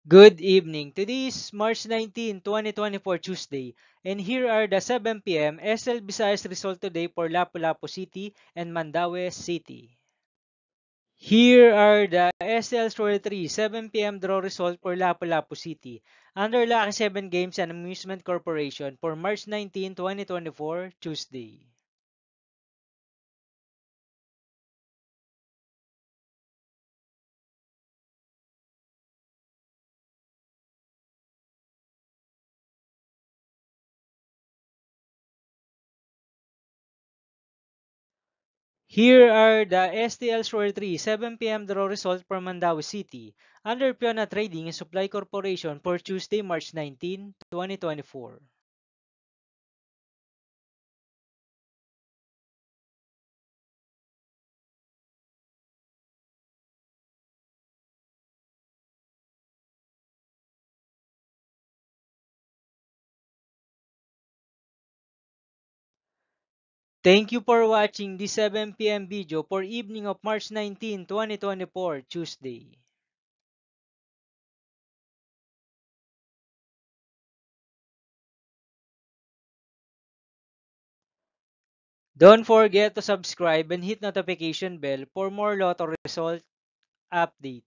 Good evening. Today is March 19, 2024, Tuesday, and here are the 7 p.m. SL Visayas result today for Lapu-Lapu City and Mandaue City. Here are the SL Story 3 7 p.m. draw result for Lapu-Lapu City under Lucky 7 Games and Amusement Corporation for March 19, 2024, Tuesday. Here are the STL Story 3 7 p.m. draw result for Mandaue City under Piona Trading and Supply Corporation for Tuesday, March 19, 2024. Thank you for watching this 7 p.m. video for evening of March 19, 2024, Tuesday. Don't forget to subscribe and hit notification bell for more lotto result update.